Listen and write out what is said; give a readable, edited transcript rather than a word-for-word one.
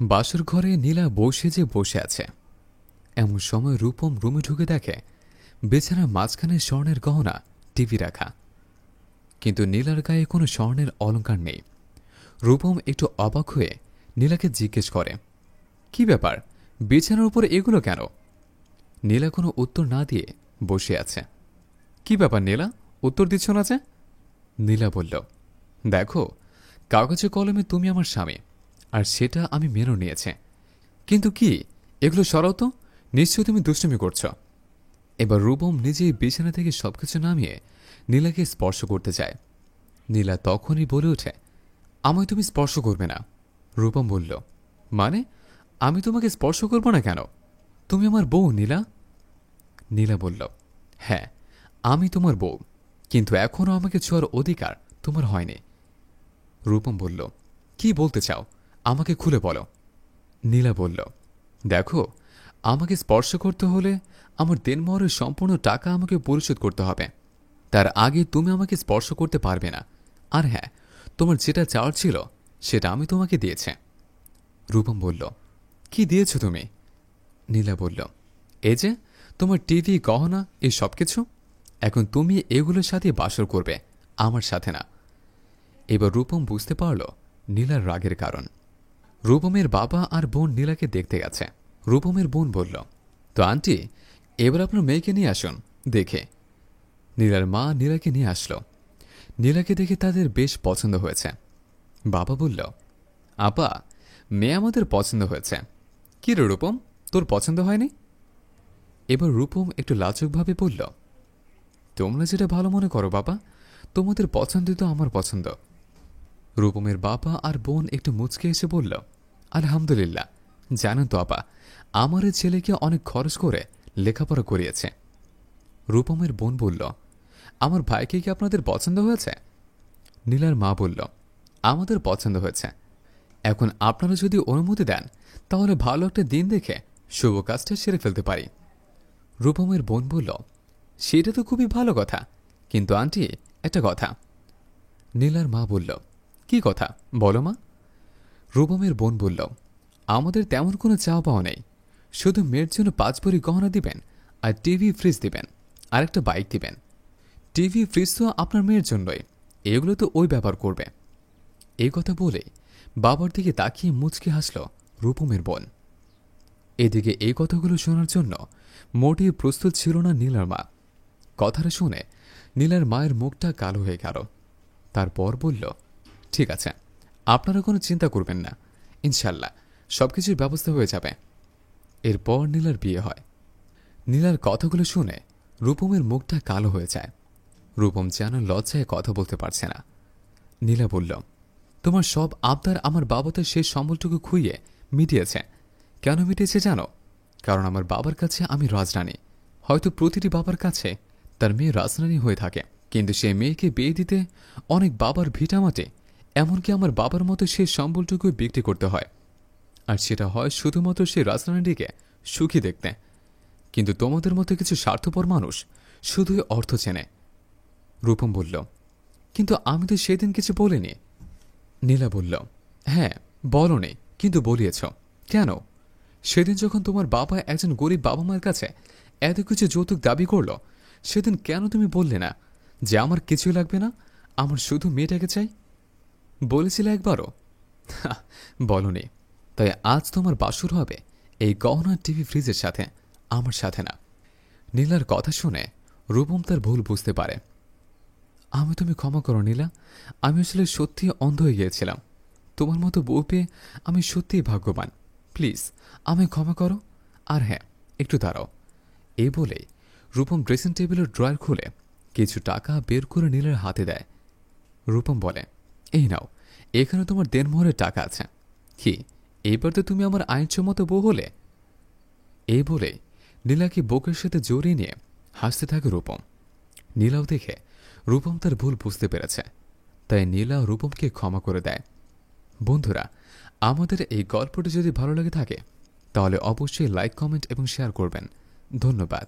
বাসর ঘরে নীলা বসে আছে। এমন সময় রূপম রুমে ঢুকে দেখে বিছানার মাঝখানে স্বর্ণের গহনা টিভি রাখা, কিন্তু নীলার গায়ে কোনো স্বর্ণের অলংকার নেই। রূপম একটু অবাক হয়ে নীলাকে জিজ্ঞেস করে, কি ব্যাপার, বিছানার উপরে এগুলো কেন? নীলা কোনো উত্তর না দিয়ে বসে আছে। কি ব্যাপার নীলা, উত্তর দিচ্ছ না যে? নীলা বলল, দেখো, কাগজে কলমে তুমি আমার স্বামী, আর সেটা আমি মেনে নিয়েছে। কিন্তু কি, এগুলো সরাও তো, নিশ্চয়ই তুমি দুষ্টুমি করছ। এবার রূপম নিজেই বিছানা থেকে সবকিছু নামিয়ে নীলাকে স্পর্শ করতে চায়। নীলা তখনই বলে ওঠে, আমায় তুমি স্পর্শ করবে না। রূপম বলল, মানে আমি তোমাকে স্পর্শ করব না কেন? তুমি আমার বউ নীলা। নীলা বলল, হ্যাঁ, আমি তোমার বউ, কিন্তু এখনও আমাকে ছোঁয়ার অধিকার তোমার হয়নি। রূপম বলল, কি বলতে চাও, আমাকে খুলে বলো। নীলা বলল, দেখো, আমাকে স্পর্শ করতে হলে আমার দেনমোহরের সম্পূর্ণ টাকা আমাকে পরিশোধ করতে হবে। তার আগে তুমি আমাকে স্পর্শ করতে পারবে না। আর হ্যাঁ, তোমার যেটা চাওয়ার ছিল সেটা আমি তোমাকে দিয়েছে। রূপম বলল, কি দিয়েছ তুমি? নীলা বলল, এই যে তোমার টিভি, গহনা, এই সব কিছু। এখন তুমি এগুলোর সাথে বাসর করবে, আমার সাথে না। এবার রূপম বুঝতে পারল নীলার রাগের কারণ। রূপমের বাবা আর বোন নীলাকে দেখতে গেছে। রূপমের বোন বলল, তো আন্টি, এবার আপনার মেয়েকে নিয়ে আসুন দেখে। নীলার মা নীলাকে নিয়ে আসলো। নীলাকে দেখে তাদের বেশ পছন্দ হয়েছে। বাবা বলল, আপা, মেয়ে আমাদের পছন্দ হয়েছে। কি রে রূপম, তোর পছন্দ হয়নি? এবার রূপম একটু লাজুকভাবে বলল, তোমরা যেটা ভালো মনে করো বাবা, তোমাদের পছন্দই তো আমার পছন্দ। রূপমের বাবা আর বোন একটু মুচকে এসে বলল, আলহামদুলিল্লাহ, জানেন তো আপা, আমার এই ছেলেকে অনেক খরচ করে লেখাপড়া করিয়েছে। রূপমের বোন বলল, আমার ভাইকে কি আপনাদের পছন্দ হয়েছে? নীলার মা বলল, আমাদের পছন্দ হয়েছে। এখন আপনারা যদি অনুমতি দেন তাহলে ভালো একটা দিন দেখে শুভ কাজটা সেরে ফেলতে পারি। রূপমের বোন বলল, সেটা তো খুবই ভালো কথা, কিন্তু আন্টি, একটা কথা। নীলার মা বলল, কি কথা বলো মা? রূপমের বোন বলল, আমাদের তেমন কোনো চাওয়া পাওয়া নেই, শুধু মেয়ের জন্য 5 ভরি গহনা দিবেন, আর টিভি, ফ্রিজ দিবেন, আর একটা বাইক দিবেন। টিভি, ফ্রিজ তো আপনার মেয়ের জন্যই, এগুলো তো ওই ব্যাপার করবে। এই কথা বলে বাবার দিকে তাকিয়ে মুচকি হাসল রূপমের বোন। এদিকে এই কথাগুলো শোনার জন্য মোটেই প্রস্তুত ছিল না নীলার মা। কথাটা শুনে নীলার মায়ের মুখটা কালো হয়ে গেল। তারপর বলল, ঠিক আছে, আপনারা কোনো চিন্তা করবেন না, ইনশাল্লাহ সবকিছুর ব্যবস্থা হয়ে যাবে। এরপর নীলার বিয়ে হয়। নীলার কথাগুলো শুনে রূপমের মুখটা কালো হয়ে যায়। রূপম যেন লজ্জায় কথা বলতে পারছে না। নীলা বলল, তোমার সব আবদার আমার বাবা তার শেষ সম্বলটুকু খুইয়ে মিটিয়েছে। কেন মিটিয়েছে জানো? কারণ আমার বাবার কাছে আমি রাজরানী। হয়তো প্রতিটি বাবার কাছে তার মেয়ে রাজরানী হয়ে থাকে, কিন্তু সেই মেয়েকে বিয়ে দিতে অনেক বাবার ভিটামাটি, এমনকি আমার বাবার মতো সেই সম্বলটুকু বিক্রি করতে হয়। আর সেটা হয় শুধুমাত্র সেই রাজরানীটিকে সুখী দেখতে। কিন্তু তোমাদের মতো কিছু স্বার্থপর মানুষ শুধুই অর্থ চেনে। রূপম বলল, কিন্তু আমি তো সেদিন কিছু বলিনি। নীলা বলল, হ্যাঁ বলনি, কিন্তু বলিয়েছ। কেন? সেদিন যখন তোমার বাবা একজন গরিব বাবা মায়ের কাছে এত কিছু যৌতুক দাবি করল, সেদিন কেন তুমি বললে না যে আমার কিছুই লাগবে না, আমার শুধু মেয়েটাকে চাই? বলেছিলে একবারও? বলনি। তাই আজ তোমার বাসর হবে এই গহনা, টিভি, ফ্রিজের সাথে, আমার সাথে না। নীলার কথা শুনে রূপম তার ভুল বুঝতে পারে। আমি তুমি ক্ষমা করো নীলা, আমি আসলে সত্যি অন্ধ হয়ে গিয়েছিলাম। তোমার মতো বউ পেয়ে আমি সত্যিই ভাগ্যবান। প্লিজ আমায় ক্ষমা করো। আর হ্যাঁ, একটু দাঁড়াও। এই বলে রূপম ড্রেসিং টেবিলের ড্রয়ার খুলে কিছু টাকা বের করে নীলার হাতে দেয়। রূপম বলে, এই নাও, এখানে তোমার দেনমোহরের টাকা আছে। কি, এইবার তো তুমি আমার আইনসম্মত বউ হলে। এই বলে নীলাকে বুকের সাথে জড়িয়ে নিয়ে হাসতে থাকে রূপম। নীলাও দেখে রূপম তার ভুল বুঝতে পেরেছে, তাই নীলা রূপমকে ক্ষমা করে দেয়। বন্ধুরা, আমাদের এই গল্পটি যদি ভালো লেগে থাকে তাহলে অবশ্যই লাইক, কমেন্ট এবং শেয়ার করবেন। ধন্যবাদ।